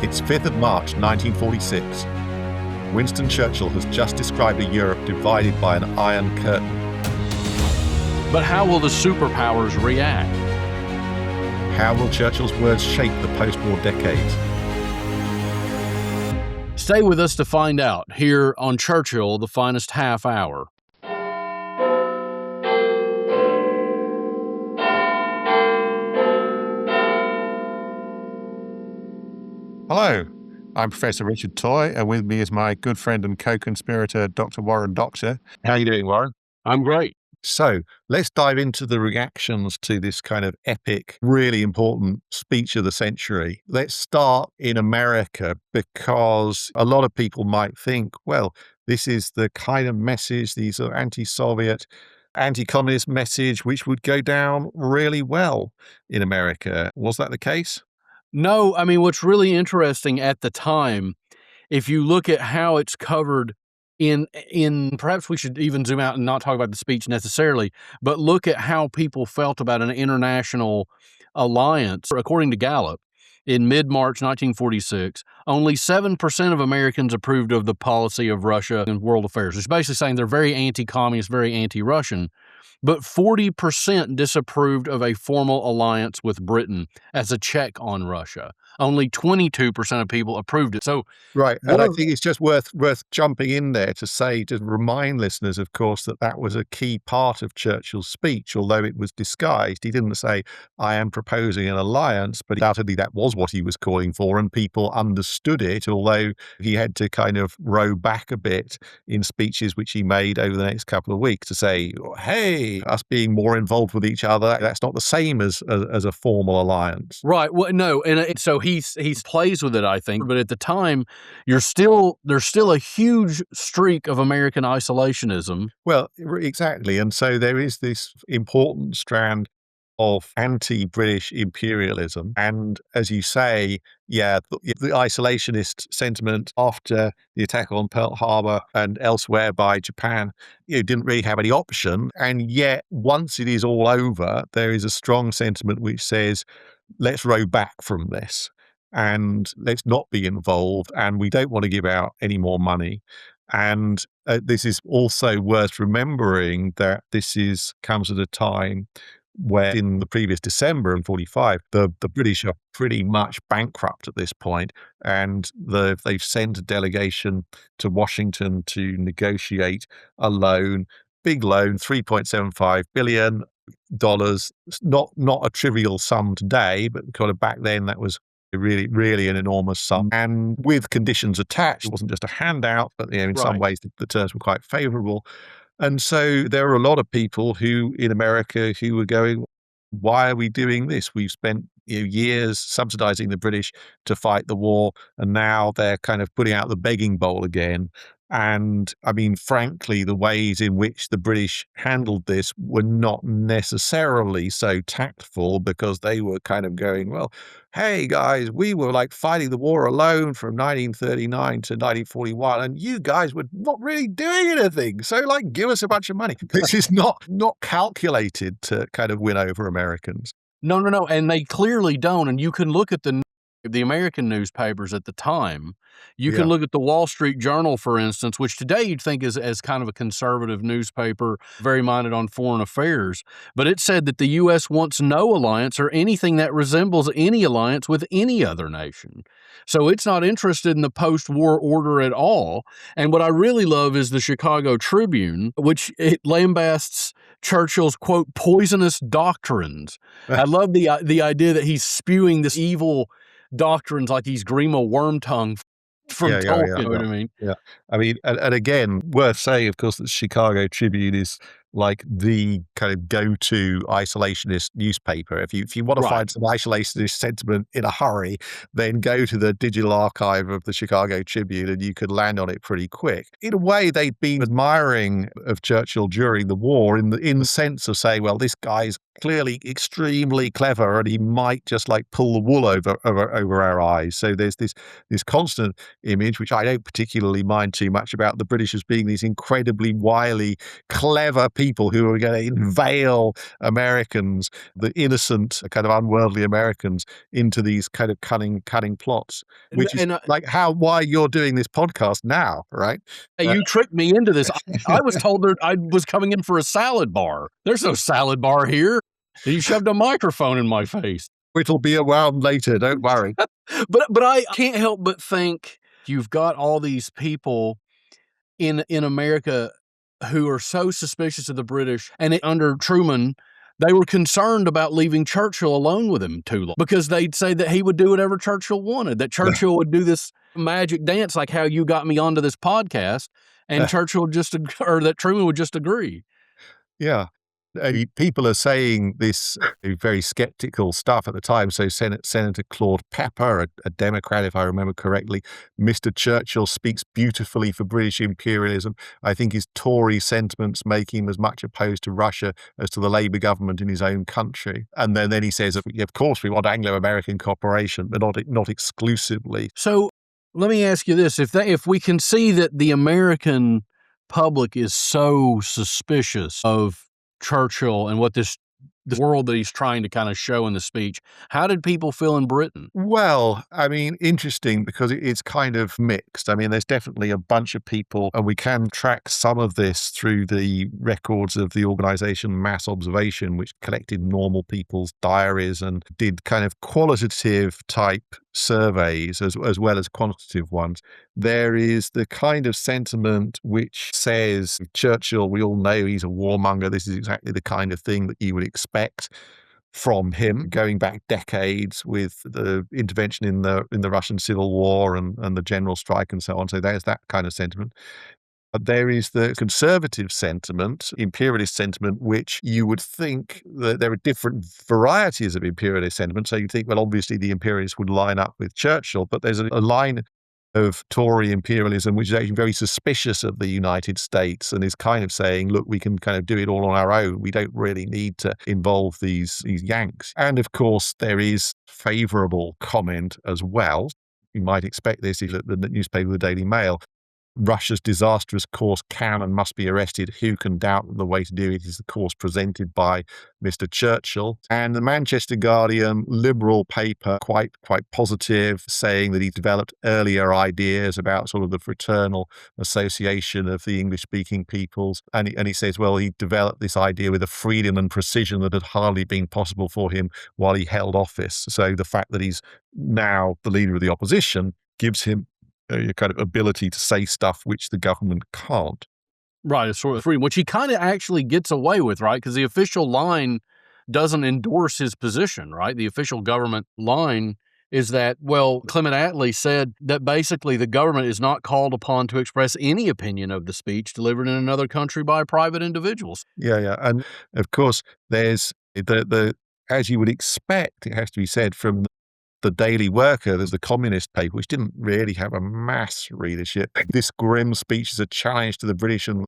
It's 5th of March 1946. Winston Churchill has just described a Europe divided by an iron curtain. But how will the superpowers react? How will Churchill's words shape the post-war decades? Stay with us to find out here on Churchill, the Finest Half Hour. Hello, I'm Professor Richard Toye, and with me is my good friend and co-conspirator, Dr. Warren Dockter. How are you doing, Warren? I'm great. So let's dive into the reactions to this kind of epic, really important speech of the century. Let's start in America, because a lot of people might think, well, this is the kind of message, these are anti-Soviet, anti-communist message, which would go down really well in America. Was that the case? No, I mean, what's really interesting at the time, if you look at how it's covered in perhaps we should even zoom out and not talk about the speech necessarily, but look at how people felt about an international alliance. According to Gallup, in mid-March 1946, only 7% of Americans approved of the policy of Russia in world affairs. It's basically saying they're very anti-communist, very anti-Russian. But 40% disapproved of a formal alliance with Britain as a check on Russia. Only 22% of people approved it. So, right. And I think it's just worth jumping in there to say, to remind listeners, of course, that was a key part of Churchill's speech, although it was disguised. He didn't say, I am proposing an alliance, but undoubtedly that was what he was calling for, and people understood it, although he had to kind of row back a bit in speeches which he made over the next couple of weeks to say, hey, us being more involved with each other, that's not the same as a formal alliance. Right. Well, no. And so he plays with it, I think. But at the time, there's still a huge streak of American isolationism. Well, exactly. And so there is this important strand of anti-British imperialism. And as you say, the isolationist sentiment after the attack on Pearl Harbor and elsewhere by Japan, didn't really have any option. And yet, once it is all over, there is a strong sentiment which says, let's row back from this and let's not be involved, and we don't want to give out any more money. And this is also worth remembering that this comes at a time where in the previous December in 45, the British are pretty much bankrupt at this point, and they've sent a delegation to Washington to negotiate a loan, big loan, $3.75 billion, not a trivial sum today, but kind of back then that was really, really an enormous sum, and with conditions attached. It wasn't just a handout, but in some ways the terms were quite favorable. And so there are a lot of people in America who were going, why are we doing this? We've spent years subsidizing the British to fight the war, and now they're kind of putting out the begging bowl again. And I mean, frankly, the ways in which the British handled this were not necessarily so tactful, because they were kind of going, well, hey guys, we were like fighting the war alone from 1939 to 1941, and you guys were not really doing anything. So like, give us a bunch of money. This is not calculated to kind of win over Americans. No. And they clearly don't. And you can look at the American newspapers at the time. You can look at the Wall Street Journal, for instance, which today you'd think is as kind of a conservative newspaper, very minded on foreign affairs. But it said that the U.S. wants no alliance or anything that resembles any alliance with any other nation. So it's not interested in the post-war order at all. And what I really love is the Chicago Tribune, which it lambasts Churchill's, quote, poisonous doctrines. I love the idea that he's spewing this evil doctrines like he's Grima Wormtongue from Tolkien. You know what I mean? Yeah. I mean, and again, worth saying, of course, that Chicago Tribune is like the kind of go-to isolationist newspaper. If you want to find some isolationist sentiment in a hurry, then go to the digital archive of the Chicago Tribune and you could land on it pretty quick. In a way, they'd been admiring of Churchill during the war in the sense of saying, well, this guy's clearly extremely clever and he might just like pull the wool over our eyes. So there's this constant image, which I don't particularly mind too much, about the British as being these incredibly wily, clever people who are going to inveigle Americans, the innocent, kind of unworldly Americans, into these kind of cunning plots, which is And like why you're doing this podcast now, right? you tricked me into this. I was told that I was coming in for a salad bar. There's no salad bar here. And you shoved a microphone in my face. It'll be around later, don't worry. But I can't help but think you've got all these people in America who are so suspicious of the British, and under Truman, they were concerned about leaving Churchill alone with him too long because they'd say that he would do whatever Churchill wanted, that Churchill would do this magic dance like how you got me onto this podcast, and Churchill or that Truman would just agree. Yeah. People are saying this very skeptical stuff at the time. So Senator Claude Pepper, a Democrat, if I remember correctly, Mr. Churchill speaks beautifully for British imperialism. I think his Tory sentiments make him as much opposed to Russia as to the Labour government in his own country. And then he says, of course, we want Anglo-American cooperation, but not exclusively. So let me ask you this. If we can see that the American public is so suspicious of Churchill and what this world that he's trying to kind of show in the speech, how did people feel in Britain? Well, I mean, interesting because it's kind of mixed. I mean, there's definitely a bunch of people, and we can track some of this through the records of the organization Mass Observation, which collected normal people's diaries and did kind of qualitative type surveys as well as quantitative ones. There is the kind of sentiment which says Churchill, we all know he's a warmonger. This is exactly the kind of thing that you would expect from him, going back decades with the intervention in the Russian Civil War and the general strike and so on. So there's that kind of sentiment. But there is the conservative sentiment, imperialist sentiment, which you would think that there are different varieties of imperialist sentiment. So you think, well, obviously the imperialists would line up with Churchill, but there's a line of Tory imperialism which is actually very suspicious of the United States and is kind of saying, look, we can kind of do it all on our own. We don't really need to involve these Yanks. And of course, there is favorable comment as well. You might expect this if the newspaper, the Daily Mail. Russia's disastrous course can and must be arrested. Who can doubt that the way to do it is the course presented by Mr. Churchill? And the Manchester Guardian, liberal paper, quite positive, saying that he developed earlier ideas about sort of the fraternal association of the English-speaking peoples. And he says, well, he developed this idea with a freedom and precision that had hardly been possible for him while he held office. So the fact that he's now the leader of the opposition gives him a kind of ability to say stuff which the government can't. Right, a sort of freedom, which he kind of actually gets away with, right? Because the official line doesn't endorse his position, right? The official government line is that, well, Clement Attlee said that basically the government is not called upon to express any opinion of the speech delivered in another country by private individuals. Yeah. And of course, there's the as you would expect, it has to be said, from the Daily Worker, there's the communist paper, which didn't really have a mass readership. This grim speech is a challenge to the British and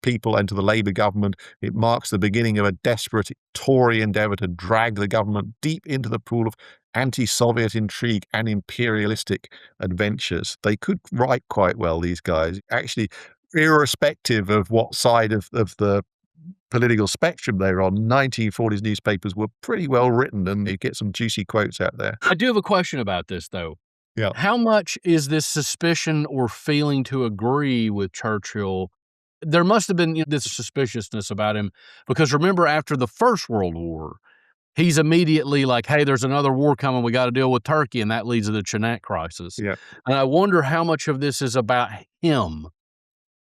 people and to the Labour government. It marks the beginning of a desperate Tory endeavour to drag the government deep into the pool of anti-Soviet intrigue and imperialistic adventures. They could write quite well, these guys. Actually, irrespective of what side of the political spectrum they're on, 1940s newspapers were pretty well written, and you get some juicy quotes out there. I do have a question about this, though. Yeah. How much is this suspicion or feeling to agree with Churchill? There must have been this suspiciousness about him, because remember, after the First World War, he's immediately like, hey, there's another war coming. We got to deal with Turkey. And that leads to the Chenet crisis. Yeah. And I wonder how much of this is about him.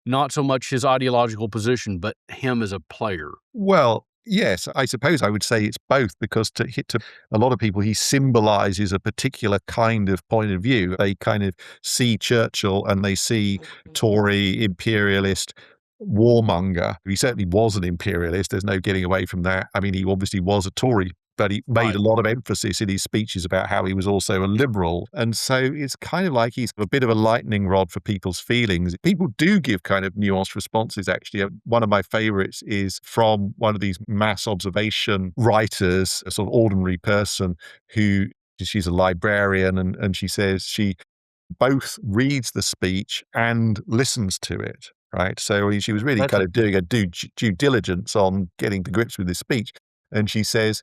Not so much his ideological position, but him as a player. Well, yes, I suppose I would say it's both, because to a lot of people, he symbolizes a particular kind of point of view. They kind of see Churchill and they see Tory imperialist warmonger. He certainly was an imperialist. There's no getting away from that. I mean, he obviously was a Tory, but he made a lot of emphasis in his speeches about how he was also a liberal. And so it's kind of like he's a bit of a lightning rod for people's feelings. People do give kind of nuanced responses, actually. One of my favorites is from one of these mass observation writers, a sort of ordinary person she's a librarian, and she says she both reads the speech and listens to it. right? So she was really kind of doing a due diligence on getting to grips with this speech. And she says,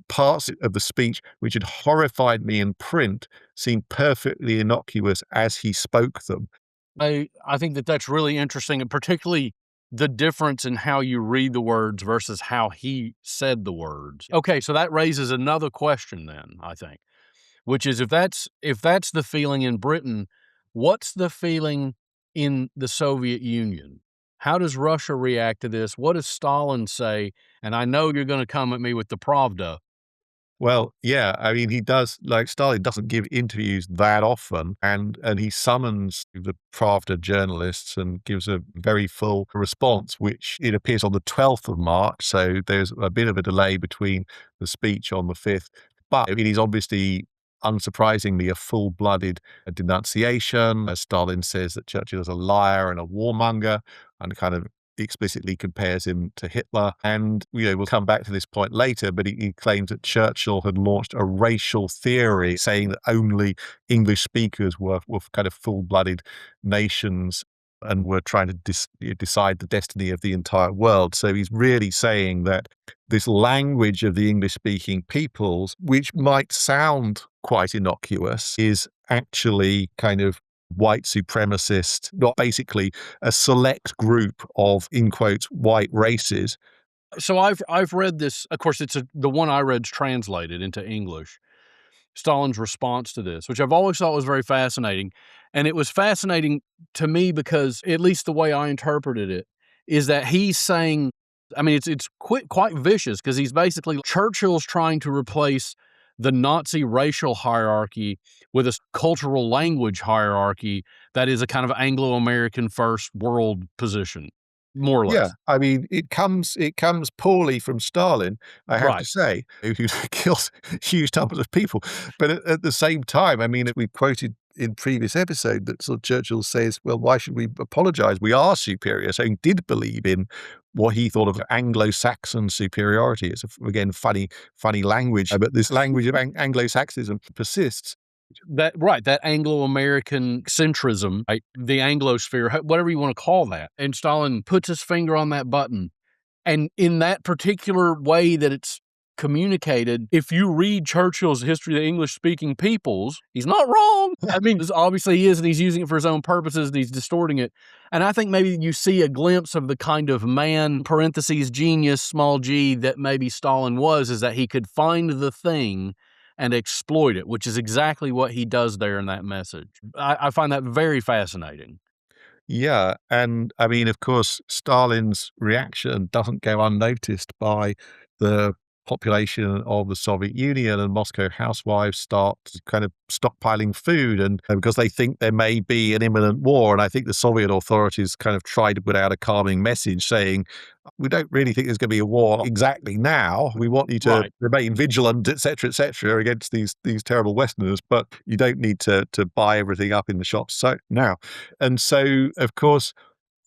parts of the speech which had horrified me in print seemed perfectly innocuous as he spoke them. I think that that's really interesting, and particularly the difference in how you read the words versus how he said the words. Okay, so that raises another question then, I think, which is if that's the feeling in Britain, what's the feeling in the Soviet Union? How does Russia react to this? What does Stalin say? And I know you're going to come at me with the Pravda. Well, yeah, I mean, he does, like, Stalin doesn't give interviews that often, and he summons the Pravda journalists and gives a very full response, which it appears on the 12th of March, so there's a bit of a delay between the speech on the 5th, but it is obviously, unsurprisingly, a full-blooded denunciation, as Stalin says that Churchill is a liar and a warmonger, and kind of explicitly compares him to Hitler. And, we'll come back to this point later, but he claims that Churchill had launched a racial theory saying that only English speakers were kind of full-blooded nations and were trying to decide the destiny of the entire world. So he's really saying that this language of the English-speaking peoples, which might sound quite innocuous, is actually kind of white supremacist, not basically a select group of, in quotes, white races. So I've read this. Of course, the one I read's translated into English. Stalin's response to this, which I've always thought was very fascinating. And it was fascinating to me because, at least the way I interpreted it, is that he's saying, I mean, it's quite vicious because he's basically, Churchill's trying to replace the Nazi racial hierarchy with a cultural language hierarchy that is a kind of Anglo-American first world position, more or Yeah, less. I mean, it comes poorly from Stalin, I have to Right. say, who kills huge numbers of people. But at the same time, I mean, we quoted in previous episode that sort of Churchill says, "Well, why should we apologize? We are superior." So he did believe in what he thought of Anglo-Saxon superiority. It's again funny language, but this language of Anglo-Saxonism persists. That Anglo-American centrism, right? The Anglosphere, whatever you want to call that. And Stalin puts his finger on that button. And in that particular way that it's communicated, if you read Churchill's History of the English-speaking peoples, he's not wrong. I mean, obviously he is, and he's using it for his own purposes, and he's distorting it. And I think maybe you see a glimpse of the kind of man, parentheses, genius, small g, that maybe Stalin was, is that he could find the thing and exploit it, which is exactly what he does there in that message. I find that very fascinating. Yeah, and I mean, of course, Stalin's reaction doesn't go unnoticed by the population of the Soviet Union, and Moscow housewives start kind of stockpiling food, and because they think there may be an imminent war. And I think the Soviet authorities kind of try to put out a calming message saying, we don't really think there's going to be a war exactly now. We want you to Right. remain vigilant, et cetera, against these terrible Westerners, but you don't need to buy everything up in the shops so now. And so, of course,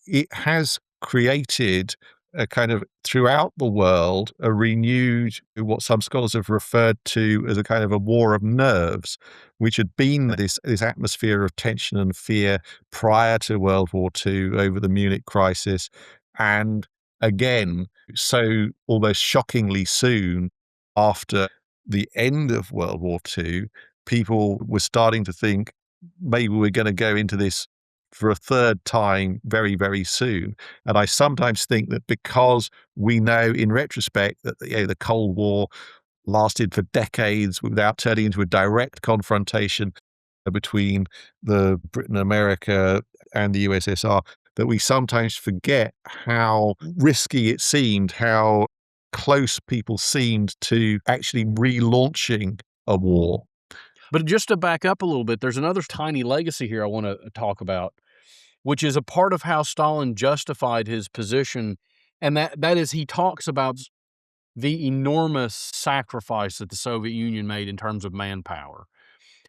it has created a kind of, throughout the world, a renewed, what some scholars have referred to as a kind of a war of nerves, which had been this atmosphere of tension and fear prior to World War II over the Munich crisis. And again, so almost shockingly soon after the end of World War II, people were starting to think maybe we're going to go into this for a third time very, very soon. And I sometimes think that because we know in retrospect that the Cold War lasted for decades without turning into a direct confrontation between the Britain, America, and the USSR, that we sometimes forget how risky it seemed, how close people seemed to actually relaunching a war. But just to back up a little bit, there's another tiny legacy here I want to talk about, which is a part of how Stalin justified his position. And that is, he talks about the enormous sacrifice that the Soviet Union made in terms of manpower,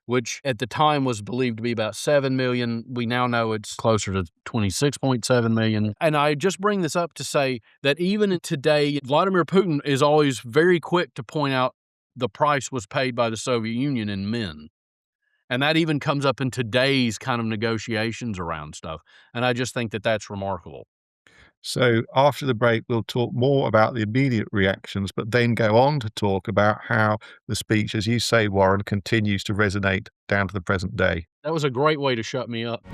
which at the time was believed to be about 7 million. We now know it's closer to 26.7 million. And I just bring this up to say that even today, Vladimir Putin is always very quick to point out the price was paid by the Soviet Union in men. And that even comes up in today's kind of negotiations around stuff. And I just think that that's remarkable. So after the break, we'll talk more about the immediate reactions, but then go on to talk about how the speech, as you say, Warren, continues to resonate down to the present day. That was a great way to shut me up.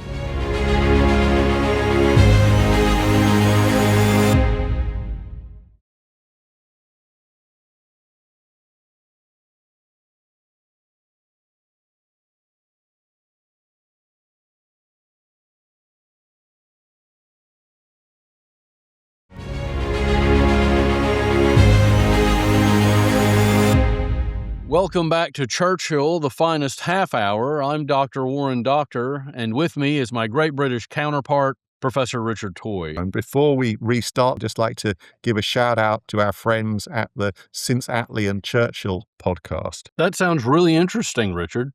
Welcome back to Churchill, the finest half hour. I'm Dr. Warren Dockter, and with me is my great British counterpart, Professor Richard Toye. And before we restart, I'd just like to give a shout out to our friends at the Since Attlee and Churchill podcast. That sounds really interesting, Richard.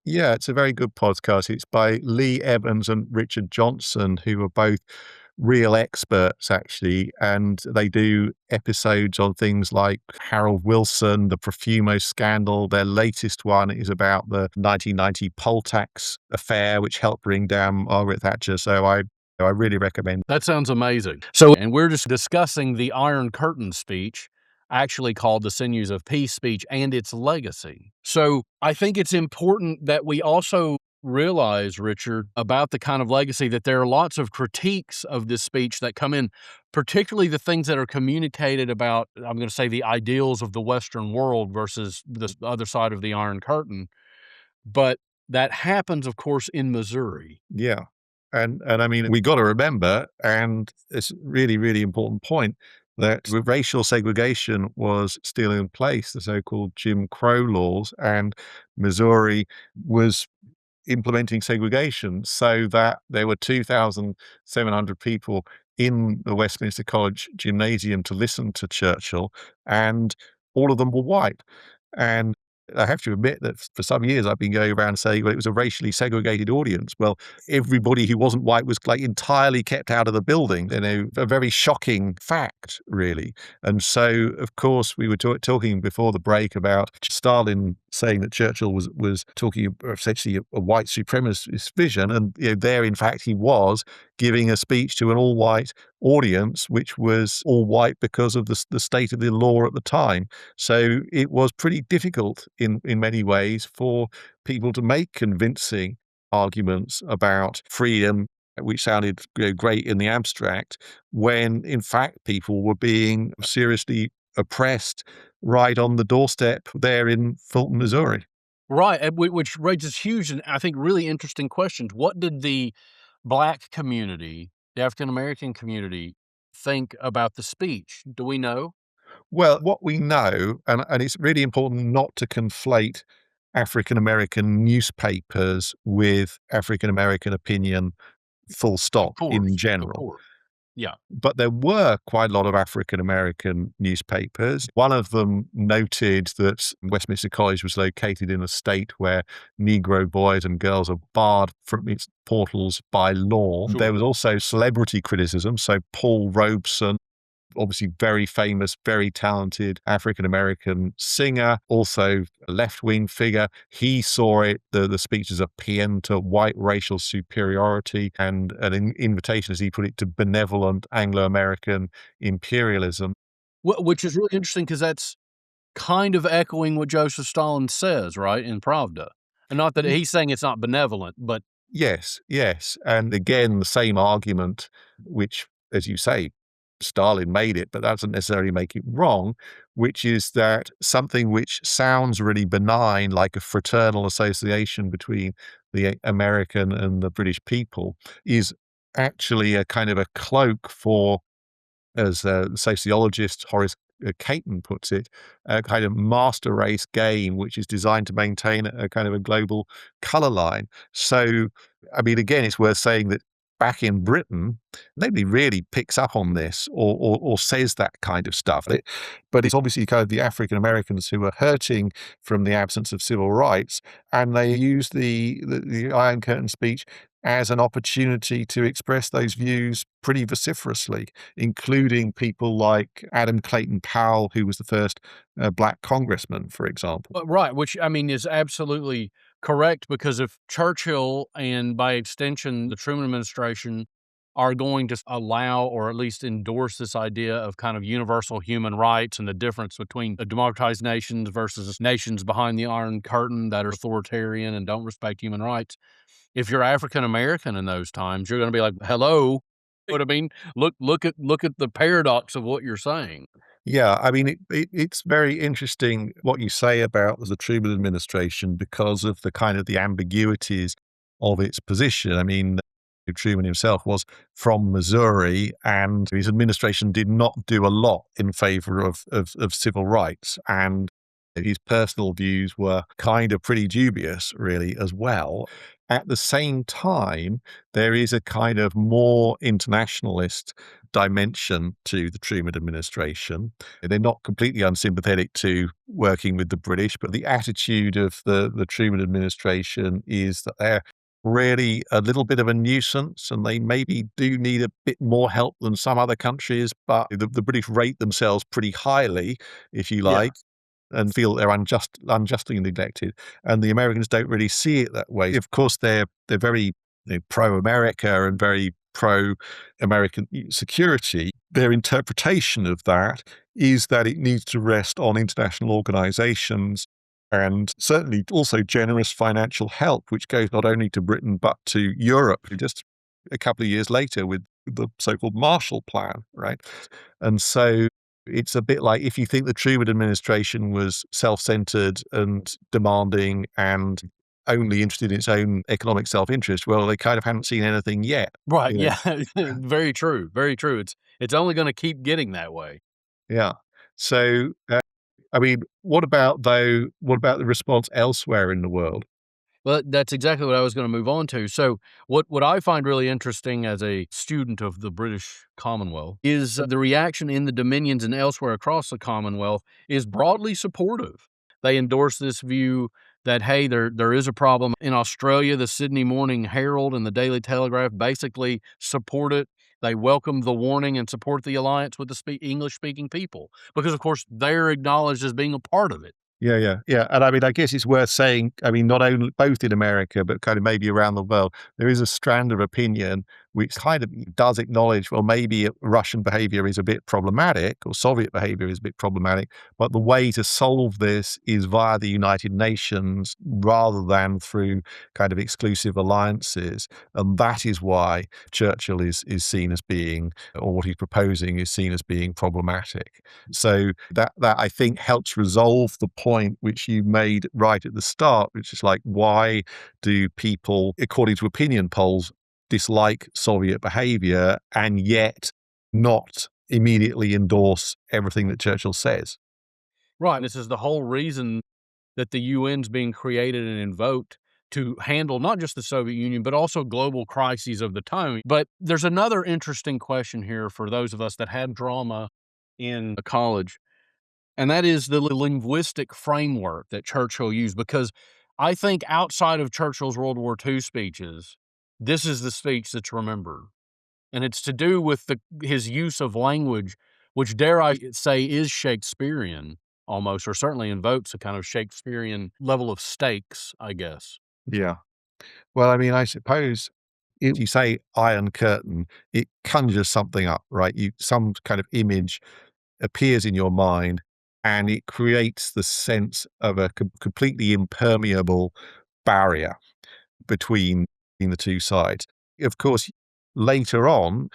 Yeah, it's a very good podcast. It's by Lee Evans and Richard Johnson, who are both real experts, actually, and they do episodes on things like Harold Wilson, the Profumo scandal. Their latest one is about the 1990 poll tax affair, which helped bring down Margaret Thatcher. So I really recommend. That sounds amazing. And we're just discussing the Iron Curtain speech, actually called the Sinews of Peace speech, and its legacy. So I think it's important that we also realize, Richard, about the kind of legacy that there are lots of critiques of this speech that come in, particularly the things that are communicated about, I'm going to say, the ideals of the Western world versus the other side of the Iron Curtain. But that happens, of course, in Missouri. Yeah. And I mean, we got to remember, and it's a really, really important point, that racial segregation was still in place, the so-called Jim Crow laws, and Missouri was implementing segregation so that there were 2,700 people in the Westminster College gymnasium to listen to Churchill, and all of them were white. And I have to admit that for some years I've been going around saying, well, it was a racially segregated audience. Well, everybody who wasn't white was like entirely kept out of the building. You know, a very shocking fact, really. And so, of course, we were talking before the break about Stalin saying that Churchill was talking essentially a white supremacist vision. And there, in fact, he was giving a speech to an all-white audience, which was all white because of the state of the law at the time. So it was pretty difficult in many ways for people to make convincing arguments about freedom, which sounded great in the abstract, when in fact people were being seriously oppressed right on the doorstep there in Fulton, Missouri. Right, which raises huge and I think really interesting questions. What did the Black community, the African American community, think about the speech? Do we know? Well, what we know, and it's really important not to conflate African American newspapers with African American opinion, full stop, in Of general. course. Yeah. But there were quite a lot of African American newspapers. One of them noted that Westminster College was located in a state where Negro boys and girls are barred from its portals by law. Sure. There was also celebrity criticism. So Paul Robeson, obviously very famous, very talented African-American singer, also a left-wing figure. He saw it, the speech, as a paean to white racial superiority and an invitation, as he put it, to benevolent Anglo-American imperialism. Which is really interesting because that's kind of echoing what Joseph Stalin says, right, in Pravda. And not that he's saying it's not benevolent, but Yes, yes. And again, the same argument, which, as you say, Stalin made it, but that doesn't necessarily make it wrong, which is that something which sounds really benign, like a fraternal association between the American and the British people, is actually a kind of a cloak for, as sociologist Horace Caton puts it, a kind of master race game, which is designed to maintain a kind of a global colour line. So, I mean, again, it's worth saying that back in Britain, nobody really picks up on this or says that kind of stuff. But it's obviously kind of the African Americans who are hurting from the absence of civil rights, and they use the Iron Curtain speech as an opportunity to express those views pretty vociferously, including people like Adam Clayton Powell, who was the first Black congressman, for example. right, which I mean is absolutely Correct, because if Churchill and by extension the Truman administration are going to allow or at least endorse this idea of kind of universal human rights and the difference between democratized nations versus nations behind the Iron Curtain that are authoritarian and don't respect human rights. If you're African American in those times, you're going to be like, "Hello," what I mean? Look at the paradox of what you're saying. Yeah, I mean, it's very interesting what you say about the Truman administration because of the kind of the ambiguities of its position. I mean, Truman himself was from Missouri, and his administration did not do a lot in favor of civil rights. And his personal views were kind of pretty dubious, really, as well. At the same time, there is a kind of more internationalist dimension to the Truman administration. They're not completely unsympathetic to working with the British, but the attitude of the Truman administration is that they're really a little bit of a nuisance and they maybe do need a bit more help than some other countries, but the British rate themselves pretty highly, if you Yeah. like, and feel they're unjustly neglected. And the Americans don't really see it that way. Of course, they're very pro-America and very pro-American security. Their interpretation of that is that it needs to rest on international organizations and certainly also generous financial help, which goes not only to Britain but to Europe just a couple of years later with the so-called Marshall Plan, right? And so it's a bit like if you think the Truman administration was self-centered and demanding and only interested in its own economic self-interest, well, they kind of haven't seen anything yet, Right, you know? yeah. Very true, very true. It's only gonna keep getting that way. Yeah. So, I mean, what about the response elsewhere in the world? Well, that's exactly what I was gonna move on to. So, what I find really interesting as a student of the British Commonwealth is the reaction in the Dominions and elsewhere across the Commonwealth is broadly supportive. They endorse this view that, hey, there is a problem. In Australia, the Sydney Morning Herald and the Daily Telegraph basically support it. They welcome the warning and support the alliance with the English-speaking people because, of course, they're acknowledged as being a part of it. Yeah, yeah, yeah. And I mean, I guess it's worth saying, I mean, not only both in America, but kind of maybe around the world, there is a strand of opinion which kind of does acknowledge, well, maybe Russian behavior is a bit problematic or Soviet behavior is a bit problematic, but the way to solve this is via the United Nations rather than through kind of exclusive alliances. And that is why Churchill is seen as being, or what he's proposing is seen as being problematic. So that I think helps resolve the point which you made right at the start, which is like, why do people, according to opinion polls, dislike Soviet behavior and yet not immediately endorse everything that Churchill says? Right. And this is the whole reason that the UN's being created and invoked to handle not just the Soviet Union, but also global crises of the time. But there's another interesting question here for those of us that had drama in college, and that is the linguistic framework that Churchill used. Because I think outside of Churchill's World War II speeches, this is the speech that's remembered. And it's to do with his use of language, which dare I say is Shakespearean almost, or certainly invokes a kind of Shakespearean level of stakes, I guess. Yeah. Well, I mean, I suppose if you say Iron Curtain, it conjures something up, right? Some kind of image appears in your mind and it creates the sense of a completely impermeable barrier between the two sides. Of course, later on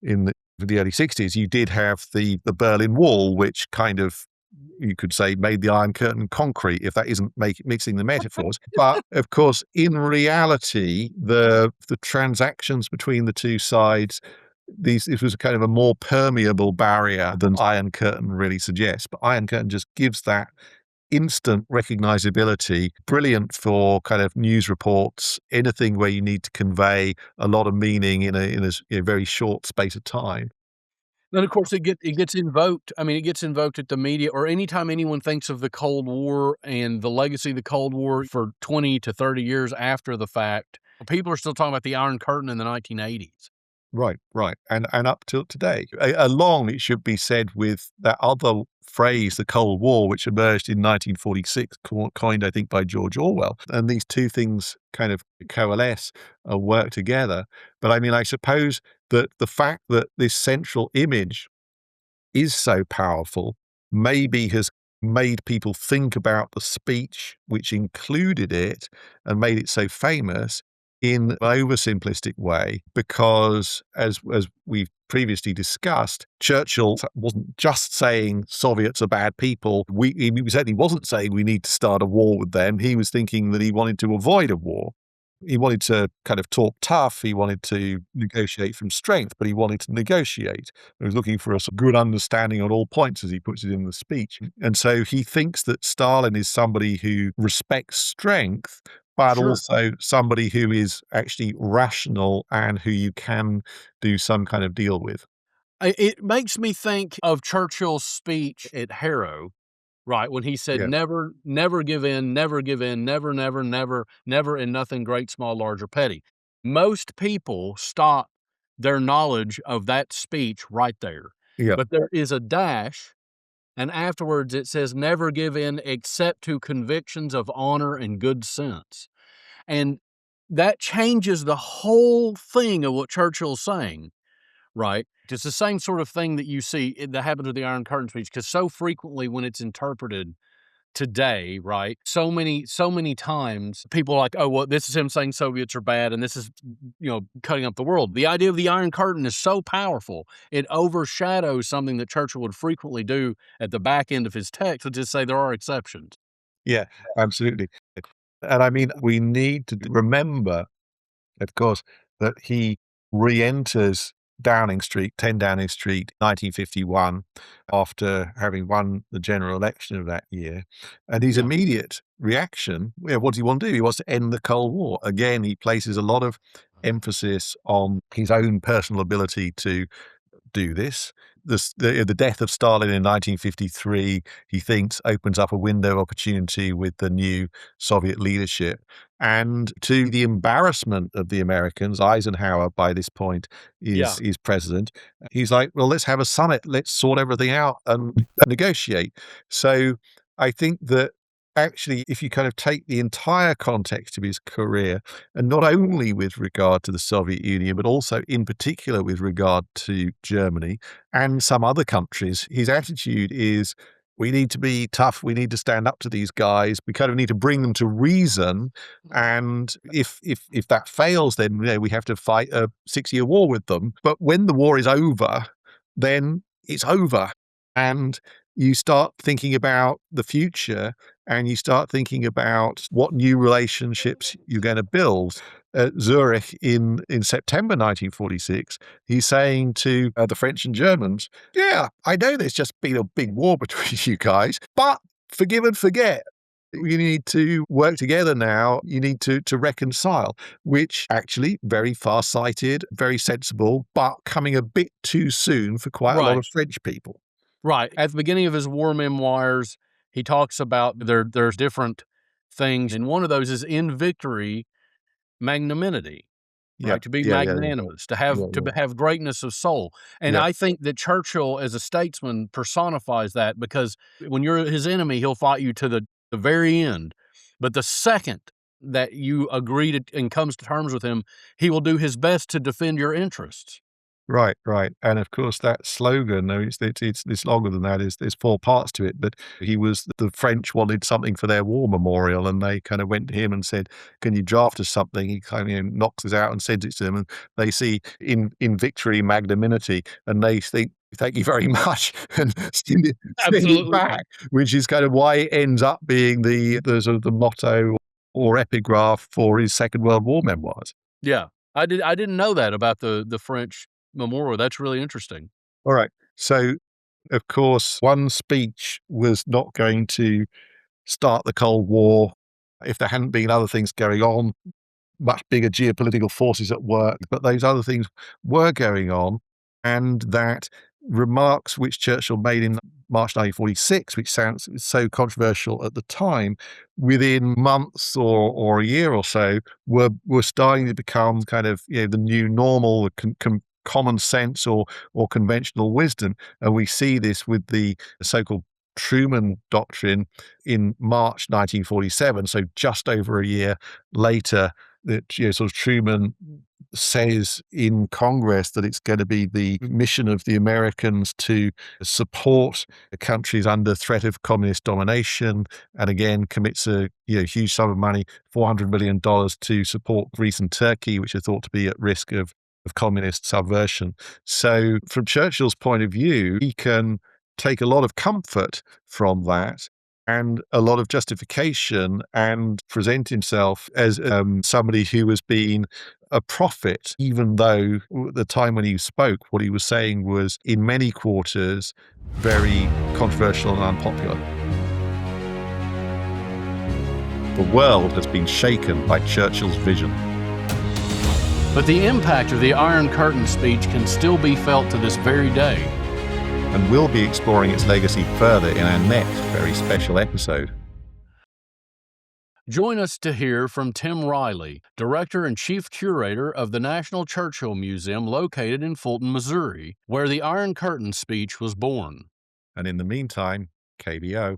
in the early 60s, you did have the Berlin Wall, which kind of, you could say, made the Iron Curtain concrete, if that isn't mixing the metaphors. But of course, in reality, the transactions between the two sides, this was kind of a more permeable barrier than Iron Curtain really suggests. But Iron Curtain just gives that instant recognizability, brilliant for kind of news reports, anything where you need to convey a lot of meaning in a very short space of time. And of course, it gets invoked. I mean, it gets invoked at the media or anytime anyone thinks of the Cold War and the legacy of the Cold War for 20 to 30 years after the fact. People are still talking about the Iron Curtain in the 1980s. Right, right, and up till today, along, it should be said, with that other phrase, the Cold War, which emerged in 1946, coined, I think, by George Orwell. And these two things kind of coalesce and work together. But I mean, I suppose that the fact that this central image is so powerful maybe has made people think about the speech which included it and made it so famous in an oversimplistic way, because as we've previously discussed, Churchill wasn't just saying Soviets are bad people. He certainly wasn't saying we need to start a war with them. He was thinking that he wanted to avoid a war. He wanted to kind of talk tough. He wanted to negotiate from strength, but he wanted to negotiate. He was looking for a good understanding on all points, as he puts it in the speech. And so he thinks that Stalin is somebody who respects strength, but Sure. also somebody who is actually rational and who you can do some kind of deal with. It makes me think of Churchill's speech at Harrow, right, when he said, Yeah. "Never, never give in, never give in, never, never, never, never, in nothing great, small, large, or petty." Most people stop their knowledge of that speech right there. Yeah. But there is a dash, and afterwards it says, "Never give in except to convictions of honor and good sense." And that changes the whole thing of what Churchill's saying. Right? It's the same sort of thing that you see that happens with the Iron Curtain speech, because so frequently when it's interpreted today, right? So many times people are like, "Oh, well, this is him saying Soviets are bad, and this is, cutting up the world." The idea of the Iron Curtain is so powerful, it overshadows something that Churchill would frequently do at the back end of his text, which is say there are exceptions. Yeah, absolutely. And I mean, we need to remember, of course, that he re-enters Downing Street, 10 Downing Street, 1951, after having won the general election of that year. And his Yeah. immediate reaction, what does he want to do? He wants to end the Cold War. Again, he places a lot of emphasis on his own personal ability to do this. The death of Stalin in 1953, he thinks, opens up a window of opportunity with the new Soviet leadership. And to the embarrassment of the Americans, Eisenhower, by this point, Yeah. is president. He's like, well, let's have a summit. Let's sort everything out and negotiate. So I think that actually, if you kind of take the entire context of his career, and not only with regard to the Soviet Union, but also in particular with regard to Germany and some other countries, his attitude is, we need to be tough. We need to stand up to these guys. We kind of need to bring them to reason. And if that fails, then we have to fight a 6-year war with them. But when the war is over, then it's over. And you start thinking about the future, and you start thinking about what new relationships you're going to build. At Zurich in September 1946, he's saying to the French and Germans, yeah, I know there's just been a big war between you guys, but forgive and forget. You need to work together now. You need to reconcile, which actually very far-sighted, very sensible, but coming a bit too soon for quite a lot Right. of French people. Right. At the beginning of his war memoirs, he talks about there's different things, and one of those is in victory, magnanimity, Yeah, right? To be yeah, yeah, yeah, magnanimous, yeah, yeah. to have greatness of soul. And Yeah. I think that Churchill, as a statesman, personifies that, because when you're his enemy, he'll fight you to the very end. But the second that you agree to and comes to terms with him, he will do his best to defend your interests. Right, right. And of course, that slogan, though it's longer than that, is there's 4 parts to it. But the French wanted something for their war memorial, and they kind of went to him and said, "Can you draft us something?" He kind of knocks it out and sends it to them, and they see in victory magnanimity, and they think, "Thank you very much," and send it Absolutely. back, which is kind of why it ends up being the sort of the motto or epigraph for his Second World War memoirs. Yeah. I didn't know that about the French memorial. That's really interesting. All right. So, of course, one speech was not going to start the Cold War if there hadn't been other things going on, much bigger geopolitical forces at work, but those other things were going on, and that remarks which Churchill made in March 1946, which sounds so controversial at the time, within months or a year or so, were starting to become kind of the new normal, common sense or conventional wisdom. And we see this with the so-called Truman Doctrine in March 1947, so just over a year later, that sort of Truman says in Congress that it's going to be the mission of the Americans to support the countries under threat of communist domination, and again commits a huge sum of money, $400 million, to support Greece and Turkey, which are thought to be at risk of communist subversion. So from Churchill's point of view, he can take a lot of comfort from that and a lot of justification, and present himself as somebody who has been a prophet, even though at the time when he spoke, what he was saying was in many quarters very controversial and unpopular. The world has been shaken by Churchill's vision. But the impact of the Iron Curtain speech can still be felt to this very day. And we'll be exploring its legacy further in our next very special episode. Join us to hear from Tim Riley, Director and Chief Curator of the National Churchill Museum located in Fulton, Missouri, where the Iron Curtain speech was born. And in the meantime, KBO.